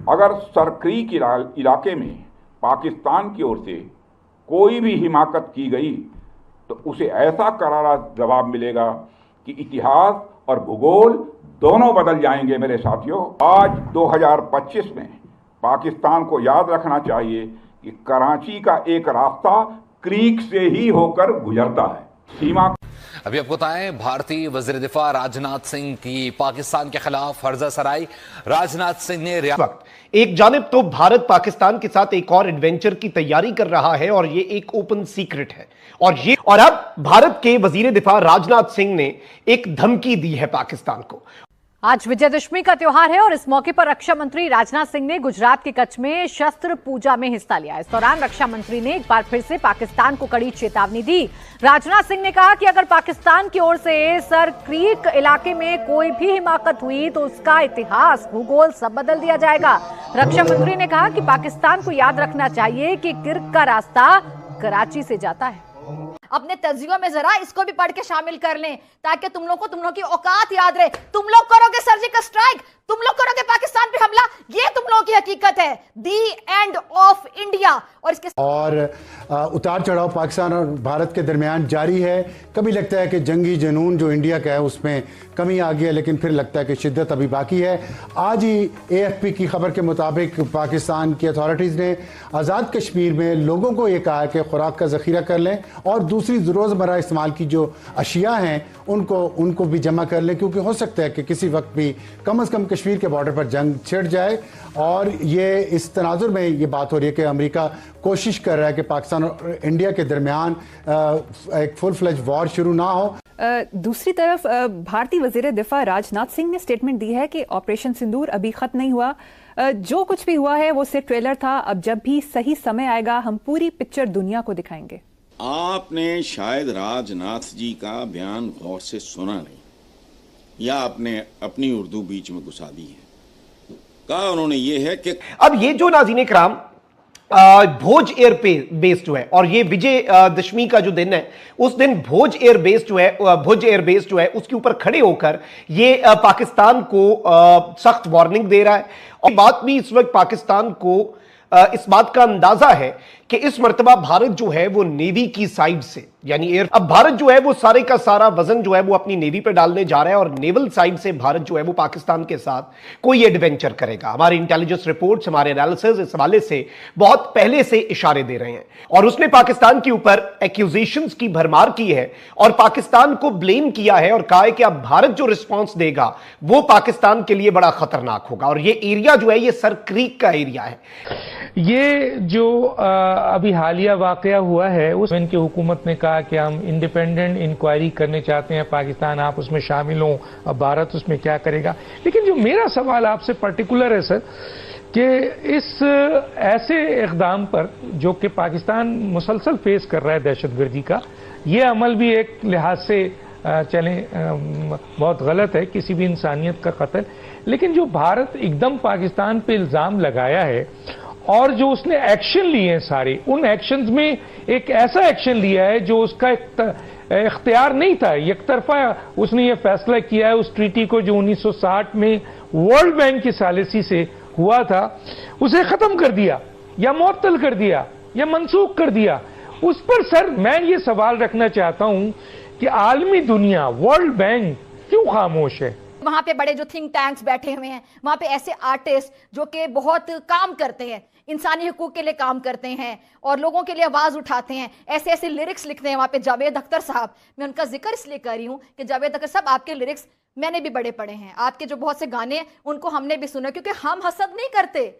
अगर सरक्रीक इलाके में पाकिस्तान की ओर से कोई भी हिमाकत की गई तो उसे ऐसा करारा जवाब मिलेगा कि इतिहास और भूगोल दोनों बदल जाएंगे। मेरे साथियों, आज 2025 में पाकिस्तान को याद रखना चाहिए कि कराची का एक रास्ता क्रीक से ही होकर गुजरता है। सीमा अभी आपको बताएं, भारतीय वज़ीर दिफा राजनाथ सिंह की पाकिस्तान के खिलाफ हर्जा सराई। राजनाथ सिंह ने एक जानिब तो भारत पाकिस्तान के साथ एक और एडवेंचर की तैयारी कर रहा है और ये एक ओपन सीक्रेट है, और अब भारत के वजीर दिफा राजनाथ सिंह ने एक धमकी दी है पाकिस्तान को। आज विजयदशमी का त्योहार है और इस मौके पर रक्षा मंत्री राजनाथ सिंह ने गुजरात के कच्छ में शस्त्र पूजा में हिस्सा लिया। इस दौरान रक्षा मंत्री ने एक बार फिर से पाकिस्तान को कड़ी चेतावनी दी। राजनाथ सिंह ने कहा कि अगर पाकिस्तान की ओर से सर क्रीक इलाके में कोई भी हिमाकत हुई तो उसका इतिहास, भूगोल सब बदल दिया जाएगा। रक्षा मंत्री ने कहा कि पाकिस्तान को याद रखना चाहिए कि किर्क का रास्ता कराची से जाता है। अपने तर्जुमे में जरा इसको भी पढ़ के शामिल कर लें ताकि तुम लोगों की औकात याद रहे। तुम लोग करोगे सर्जिकल स्ट्राइक, तुम लोग करोगे पाकिस्तान पे हमला, ये तुम लोगों की हकीकत है। दी एंड ऑफ इंडिया। और उतार चढ़ाव पाकिस्तान और भारत के दरमियान जारी है। कभी लगता है कि जंगी जुनून जो इंडिया का है उसमें कमी आ गई है, लेकिन फिर लगता है कि शिद्दत अभी बाकी है। आज ही AFP की खबर के मुताबिक पाकिस्तान की अथॉरिटीज़ ने आज़ाद कश्मीर में लोगों को ये कहा है कि खुराक का ज़ख़ीरा कर लें और दूसरी रोज़मर्रा इस्तेमाल की जो अशिया हैं उनको भी जमा कर लें, क्योंकि हो सकता है कि किसी वक्त भी कम अज़ कम कश्मीर के बॉर्डर पर जंग छिड़ जाए। और ये इस तनाजुर में ये बात हो रही है कि अमेरिका कोशिश कर रहा है कि पाकिस्तान और इंडिया के दरमियान एक फुल फ्लेज वॉर शुरू ना हो। दूसरी तरफ भारतीय वजीर दिफा राजनाथ सिंह ने स्टेटमेंट दी है कि ऑपरेशन सिंदूर अभी खत्म नहीं हुआ, जो कुछ भी हुआ है वो सिर्फ ट्रेलर था, अब जब भी सही समय आएगा हम पूरी पिक्चर दुनिया को दिखाएंगे। आपने शायद राजनाथ जी का बयान गौर से सुना नहीं या आपने अपनी उर्दू बीच में घुसा दी है। कहा उन्होंने ये है कि अब ये जो नाज़रीन इकराम भोज एयर बेस जो है, और ये विजय दशमी का जो दिन है उस दिन भोज एयर बेस जो है उसके ऊपर खड़े होकर ये पाकिस्तान को सख्त वार्निंग दे रहा है। और बात भी इस वक्त पाकिस्तान को इस बात का अंदाजा है कि इस मर्तबा भारत जो है वो नेवी की साइड से, यानी एयर, अब भारत जो है वो सारे का सारा वजन जो है वो अपनी नेवी पे डालने जा रहा है और नेवल साइड से भारत जो है वो पाकिस्तान के साथ कोई एडवेंचर करेगा। हमारी इंटेलिजेंस रिपोर्ट्स, हमारे एनालिसिस इस हवाले से बहुत पहले से इशारे दे रहे हैं और उसने पाकिस्तान के ऊपर एक्यूजेशंस की भरमार की है और पाकिस्तान को ब्लेम किया है और कहा है कि अब भारत जो रिस्पॉन्स देगा वो पाकिस्तान के लिए बड़ा खतरनाक होगा। और ये एरिया जो है ये सर क्रीक का एरिया है। ये जो अभी हालिया वाकया हुआ है उसमें इनकी हुकूमत ने कहा कि हम इंडिपेंडेंट इंक्वायरी करने चाहते हैं, पाकिस्तान आप उसमें शामिल हो, अब भारत उसमें क्या करेगा। लेकिन जो मेरा सवाल आपसे पर्टिकुलर है सर कि इस ऐसे इक़दाम पर जो कि पाकिस्तान मुसलसल फेस कर रहा है दहशतगर्दी का, ये अमल भी एक लिहाज से चलें बहुत गलत है, किसी भी इंसानियत का कत्ल। लेकिन जो भारत एकदम पाकिस्तान पे इल्ज़ाम लगाया है और जो उसने एक्शन लिए हैं सारे, उन एक्शंस में एक ऐसा एक्शन लिया है जो उसका इख्तियार नहीं था, एक तरफा उसने ये फैसला किया है उस ट्रीटी को जो 1960 में वर्ल्ड बैंक की सालिसी से हुआ था उसे खत्म कर दिया या मुअत्तल कर दिया या मनसूख कर दिया। उस पर सर मैं ये सवाल रखना चाहता हूं कि आलमी दुनिया, वर्ल्ड बैंक क्यों खामोश है? वहां पे बड़े जो थिंक टैंक्स बैठे हुए हैं, वहां पे ऐसे आर्टिस्ट जो कि बहुत काम करते हैं, इंसानी हकूक के लिए काम करते हैं और लोगों के लिए आवाज उठाते हैं, ऐसे ऐसे लिरिक्स लिखते हैं। वहां पे जावेद अख्तर साहब, मैं उनका जिक्र इसलिए कर रही हूं कि जावेद अख्तर साहब आपके लिरिक्स मैंने भी बड़े पढ़े हैं, आपके जो बहुत से गाने हैं उनको हमने भी सुना, क्योंकि हम हसद नहीं करते,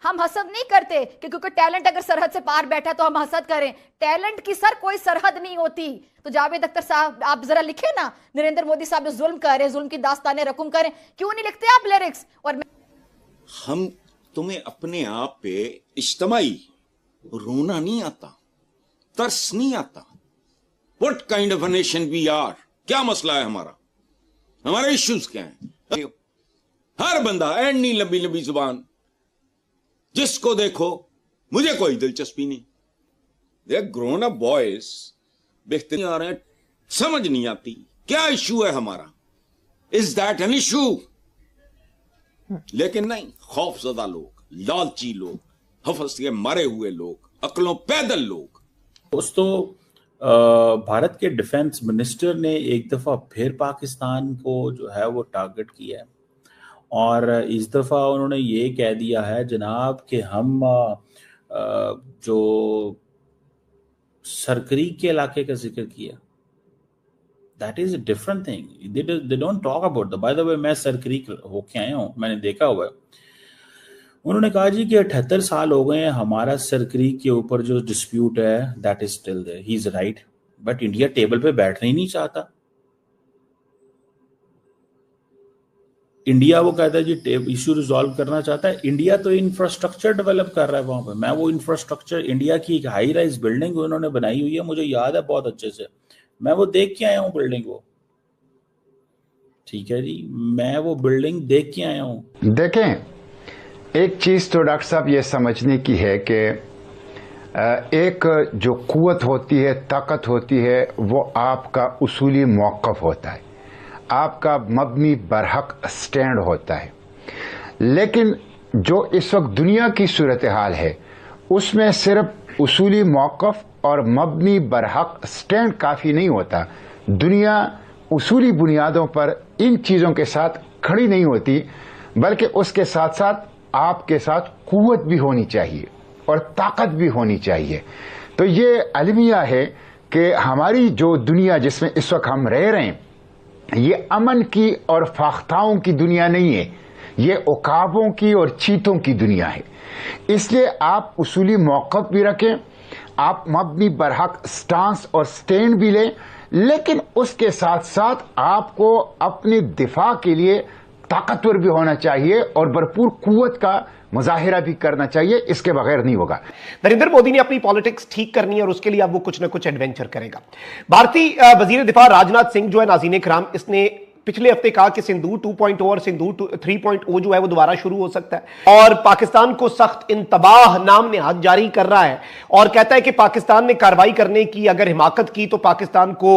हम हसद नहीं करते कि क्योंकि टैलेंट अगर सरहद से पार बैठा है तो हम हसद करें। टैलेंट की सर कोई सरहद नहीं होती। तो जावेद अख्तर साहब आप जरा लिखे ना, नरेंद्र मोदी साहब जो जुल्म कर रहे हैं, जुल्म की दास्तानें रकूम करें, क्यों नहीं लिखते आप लिरिक्स? और हम तुम्हें अपने आप पे इज्तिमाई रोना नहीं आता, तरस नहीं आता। What kind of a nation we are, क्या मसला है हमारा, हमारे इश्यूज क्या हैं? हर बंदा एंड लंबी लंबी जुबान, जिसको देखो मुझे कोई दिलचस्पी नहीं। दे ग्रोन अप बॉयज देखते नहीं आ रहे हैं, समझ नहीं आती क्या इशू है हमारा, इज दैट एन इशू? लेकिन नहीं, खौफजदा लोग लालची लोग, हवस के मारे हुए लोग, अक्लों पैदल लोग। दोस्तों, भारत के डिफेंस मिनिस्टर ने एक दफ़ा फिर पाकिस्तान को जो है वो टारगेट किया है, और इस दफ़ा उन्होंने ये कह दिया है जनाब कि हम जो सरक्रीक के इलाके का जिक्र किया, that is a different thing. They don't talk about the, by the way मैं सरक्रीक होके आया हूँ, मैंने देखा हुआ है। उन्होंने कहा जी कि 78 साल हो गए हैं, हमारा सरक्रीक के ऊपर जो डिस्प्यूट है that is still there. He is right, but India table पे बैठना ही नहीं चाहता। इंडिया वो कहता है जी इश्यू रिजॉल्व करना चाहता है। इंडिया तो इंफ्रास्ट्रक्चर डेवलप कर रहा है वहां पे। मैं वो इंफ्रास्ट्रक्चर, इंडिया की एक हाई राइज बिल्डिंग उन्होंने बनाई हुई है, मुझे याद है बहुत अच्छे से, मैं वो देख के आया हूँ बिल्डिंग वो। ठीक है जी, मैं वो बिल्डिंग देख के आया हूँ। देखें, एक चीज तो डॉक्टर साहब ये समझने की है कि एक जो कुव्वत होती है, ताकत होती है, वो आपका उसूली मौक़िफ़ होता है, आपका मबनी बरहक स्टैंड होता है। लेकिन जो इस वक्त दुनिया की सूरत हाल है उसमें सिर्फ उसूली मौक़िफ़ और मबनी बरहक स्टैंड काफ़ी नहीं होता। दुनिया उसूली बुनियादों पर इन चीज़ों के साथ खड़ी नहीं होती, बल्कि उसके साथ साथ आपके साथ कुव्वत भी होनी चाहिए और ताकत भी होनी चाहिए। तो ये अलमिया है कि हमारी जो दुनिया जिसमें इस वक्त हम रह रहे हैं, ये अमन की और फाख्ताओं की दुनिया नहीं है, ये उकाबों की और चीतों की दुनिया है। इसलिए आप उसूली मौक़िफ़ भी रखें, आप मबनी बरहक स्टांस और स्टैंड भी लें, लेकिन उसके साथ साथ आपको अपने दिफा के लिए ताकतवर भी होना चाहिए और भरपूर कुव्वत का मुजाहिरा भी करना चाहिए। इसके बगैर नहीं होगा। नरेंद्र मोदी ने अपनी पॉलिटिक्स ठीक करनी है और उसके लिए अब वो कुछ ना कुछ एडवेंचर करेगा। भारतीय वजीर दिफा राजनाथ सिंह जो है, नाज़रीन इकराम, इसने पिछले हफ्ते कहा कि सिंदूर 2.0 और सिंदूर 3.0 जो है वो दोबारा शुरू हो सकता है, और पाकिस्तान को सख्त इंतबाह नाम नेहाद जारी कर रहा है और कहता है कि पाकिस्तान ने कार्रवाई करने की अगर हिमाकत की तो पाकिस्तान को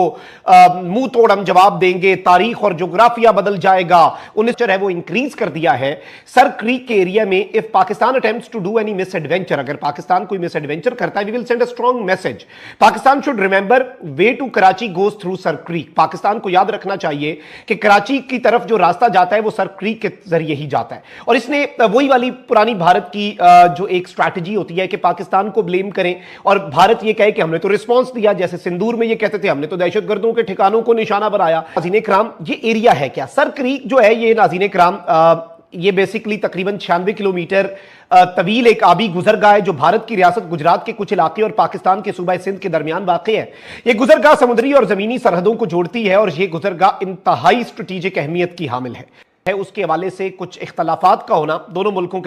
मुंह तोड़ हम जवाब देंगे, तारीख और जोग्राफिया बदल जाएगा। 19 है वो इंक्रीज कर दिया है सर क्रीक के एरिया में। If Pakistan attempts to do any misadventure, अगर पाकिस्तान कोई मिस एडवेंचर करता है, we will send a strong message. Pakistan should remember way to Karachi goes through Sir Creek. Pakistan को याद रखना चाहिए कि कराची की तरफ जो रास्ता जाता है वो सर क्रीक के जरिए ही जाता है। और इसने वही वाली पुरानी भारत की जो एक स्ट्रैटेजी होती है कि पाकिस्तान को ब्लेम करें और भारत ये कहे कि हमने तो रिस्पांस दिया, जैसे सिंदूर में ये कहते थे हमने तो दहशतगर्दों के ठिकानों को निशाना बनाया। नाज़रीन इकराम, ये एरिया है क्या सर क्रीक जो है ये, नाज़रीन इकराम, ये बेसिकली तकरीबन 96 किलोमीटर तवील एक आबी गुजरगाह है जो भारत की रियासत गुजरात के कुछ इलाके और पाकिस्तान के सूबा सिंध के दरमियान वाक़ है। ये गुजरगाह समुद्री और जमीनी सरहदों को जोड़ती है और ये गुजरगाह इंतहाई स्ट्रेटेजिक अहमियत की हामिल है। उसके हवाले से कुछ इख्तलाफात का होना दोनों मुल्कों के